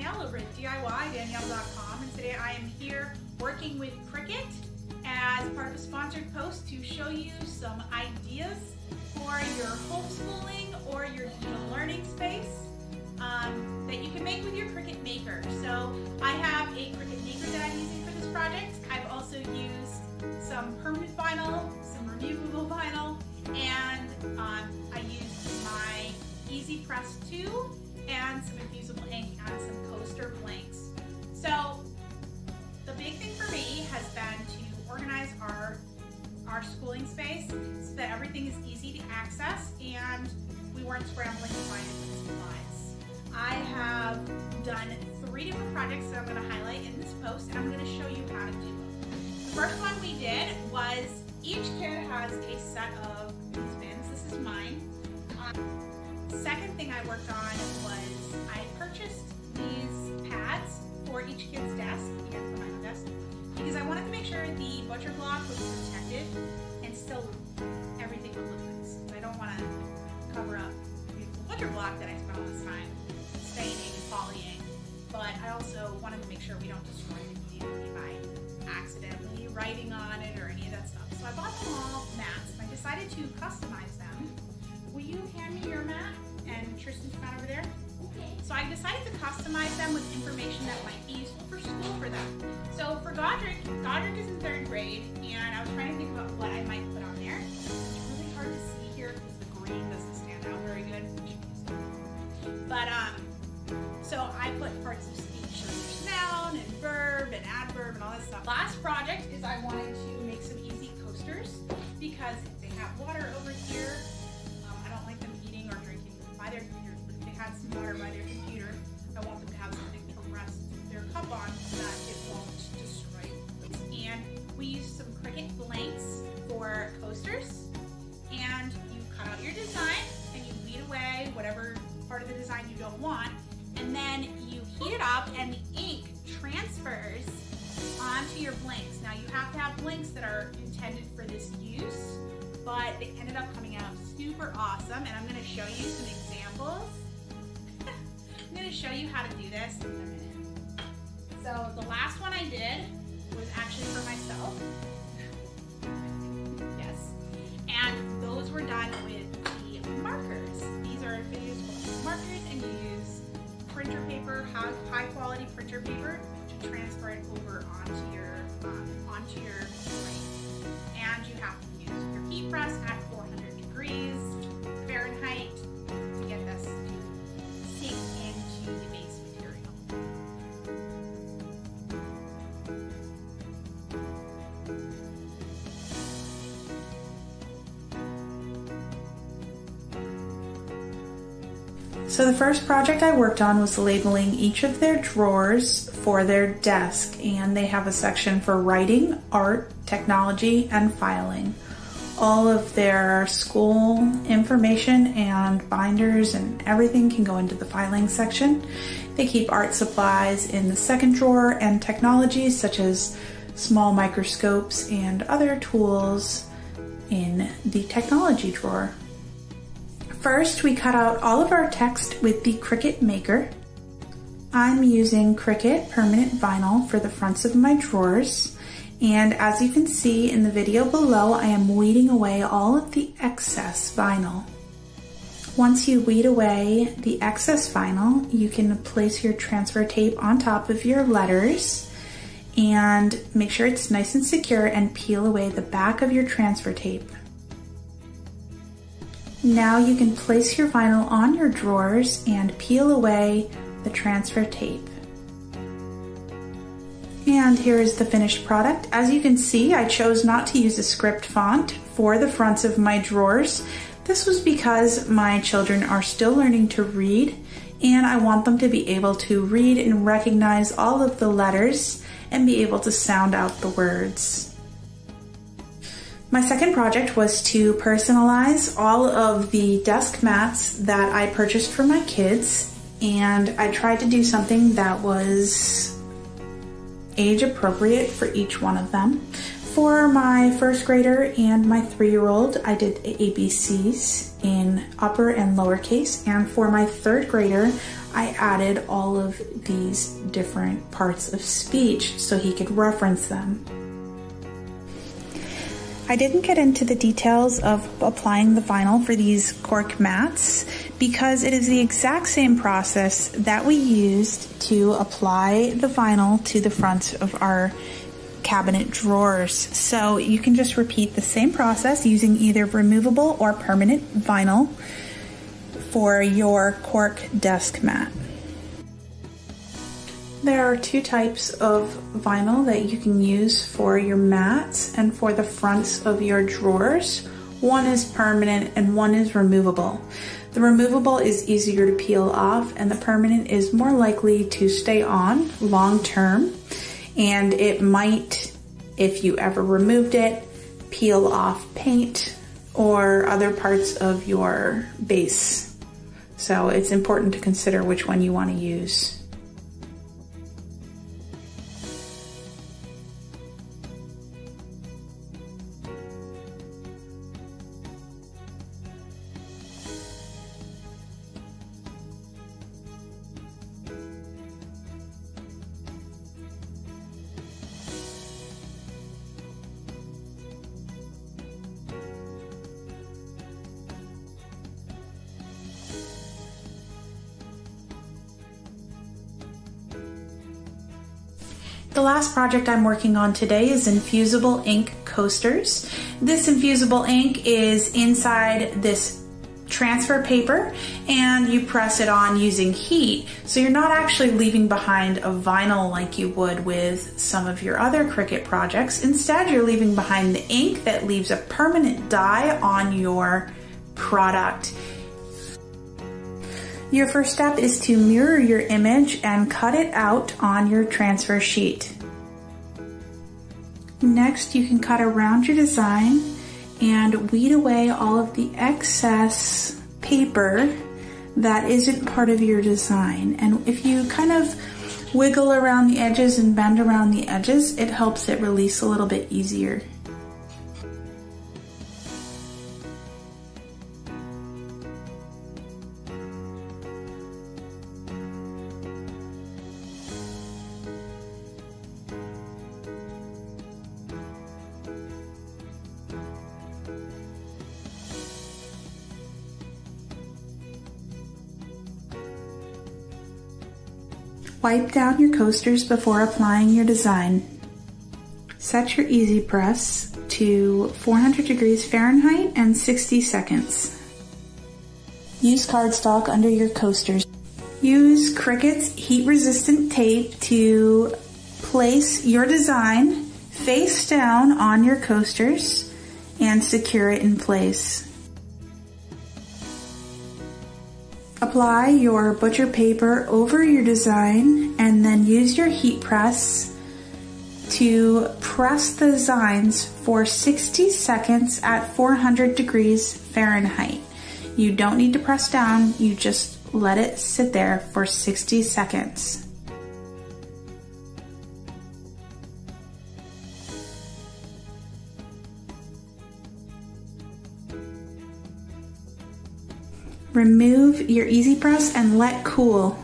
Danielle over at DIYDanielle.com, and today I am here working with Cricut as part of a sponsored post to show you some ideas for your homeschooling or your digital learning space that you can make with your Cricut Maker. So I have a Cricut Maker that I'm using for this project. I've also used some permanent vinyl, some removable vinyl, and I used my Easy Press 2 and some Infusible Ink and some coaster blanks. So the big thing for me has been to organize our schooling space so that everything is easy to access and we weren't scrambling to find supplies. I have done 3 different projects that I'm going to highlight in this post, and I'm going to show you how to do them. The first one we did was each kid has a set of these bins. This is mine. Second thing I worked on was I purchased these pads for each kid's desk, and for my own desk, because I wanted to make sure the butcher block was protected and still everything would look nice. I don't want to cover up the beautiful butcher block that I spent all this time staining and polying, but I also wanted to make sure we don't destroy it immediately by accidentally writing on it or any of that stuff. So I bought them all mats, and I decided to customize them. Will you hand me your mat and Tristan's mat over there? Okay. So I decided to customize them with information that might be useful for school for them. So for Godric is in 3rd grade, and I was trying to think about what I might put on there. It's really hard to see here because the green doesn't stand out very good. But so I put parts of speech, so there's noun and verb and adverb and all that stuff. Last project is I wanted to make some easy coasters because they have water over here. I don't like them eating or drinking by their computers, but if they had some water by their computer, I want them to have something to rest their cup on so that it won't destroy it. And we used some Cricut blanks for coasters, and you cut out your design and you weed away whatever part of the design you don't want, and then you heat it up and the ink transfers onto your blanks. Now you have to have blanks that are intended for this use, but they ended up coming out super awesome, and I'm going to show you some examples. I'm going to show you how to do this in a minute. So the last one I did was actually for myself. Yes. And those were done with the markers. These are Infusible markers, and you use printer paper, high quality printer paper, to transfer it over onto your plate. And you have to use your heat press at 400 degrees Fahrenheit to get this to sink into the base material. So the first project I worked on was labeling each of their drawers for their desk, and they have a section for writing, art, technology, and filing. All of their school information and binders and everything can go into the filing section. They keep art supplies in the second drawer and technologies such as small microscopes and other tools in the technology drawer. First, we cut out all of our text with the Cricut Maker. I'm using Cricut permanent vinyl for the fronts of my drawers, and as you can see in the video below, I am weeding away all of the excess vinyl. Once you weed away the excess vinyl, you can place your transfer tape on top of your letters and make sure it's nice and secure, and peel away the back of your transfer tape. Now you can place your vinyl on your drawers and peel away the transfer tape. And here is the finished product. As you can see, I chose not to use a script font for the fronts of my drawers. This was because my children are still learning to read, and I want them to be able to read and recognize all of the letters and be able to sound out the words. My second project was to personalize all of the desk mats that I purchased for my kids, and I tried to do something that was age appropriate for each one of them. For my first grader and my 3-year-old, I did ABCs in upper and lowercase, and for my 3rd grader, I added all of these different parts of speech so he could reference them. I didn't get into the details of applying the vinyl for these cork mats because it is the exact same process that we used to apply the vinyl to the front of our cabinet drawers. So you can just repeat the same process using either removable or permanent vinyl for your cork desk mat. There are 2 types of vinyl that you can use for your mats and for the fronts of your drawers. One is permanent and one is removable. The removable is easier to peel off, and the permanent is more likely to stay on long term, and it might, if you ever removed it, peel off paint or other parts of your base. So it's important to consider which one you want to use. The last project I'm working on today is Infusible Ink Coasters. This infusible ink is inside this transfer paper and you press it on using heat. So you're not actually leaving behind a vinyl like you would with some of your other Cricut projects. Instead, you're leaving behind the ink that leaves a permanent dye on your product. Your first step is to mirror your image and cut it out on your transfer sheet. Next, you can cut around your design and weed away all of the excess paper that isn't part of your design. And if you kind of wiggle around the edges and bend around the edges, it helps it release a little bit easier. Wipe down your coasters before applying your design. Set your easy press to 400 degrees Fahrenheit and 60 seconds. Use cardstock under your coasters. Use Cricut's heat-resistant tape to place your design face down on your coasters and secure it in place. Apply your butcher paper over your design and then use your heat press to press the designs for 60 seconds at 400 degrees Fahrenheit. You don't need to press down, you just let it sit there for 60 seconds. Remove your easy press and let cool.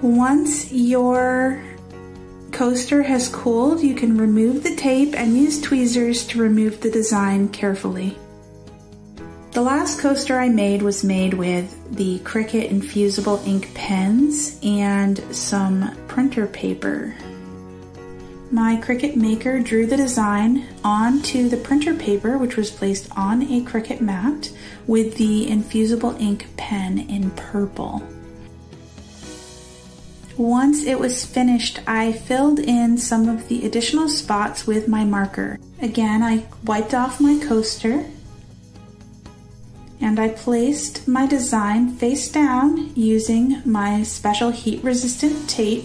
Once your coaster has cooled, you can remove the tape and use tweezers to remove the design carefully. The last coaster I made was made with the Cricut Infusible Ink pens and some printer paper. My Cricut Maker drew the design onto the printer paper, which was placed on a Cricut mat with the Infusible Ink pen in purple. Once it was finished, I filled in some of the additional spots with my marker. Again, I wiped off my coaster and I placed my design face down using my special heat-resistant tape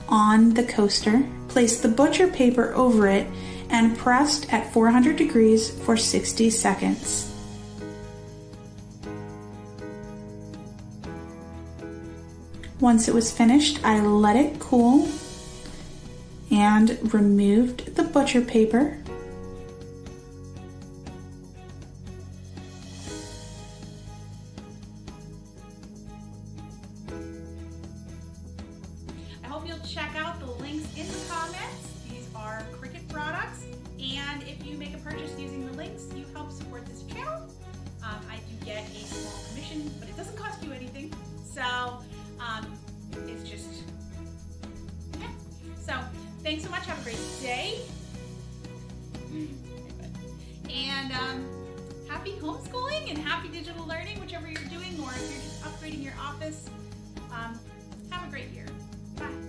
on the coaster, placed the butcher paper over it, and pressed at 400 degrees for 60 seconds. Once it was finished, I let it cool and removed the butcher paper. I hope you'll check out the links in the comments. These are Cricut products, and if you make a purchase using the links, you help support this channel. I do get a small commission, but it doesn't cost you anything. So it's just, yeah. So thanks so much. Have a great day. And happy homeschooling and happy digital learning, whichever you're doing, or if you're just upgrading your office. Have a great year. Bye.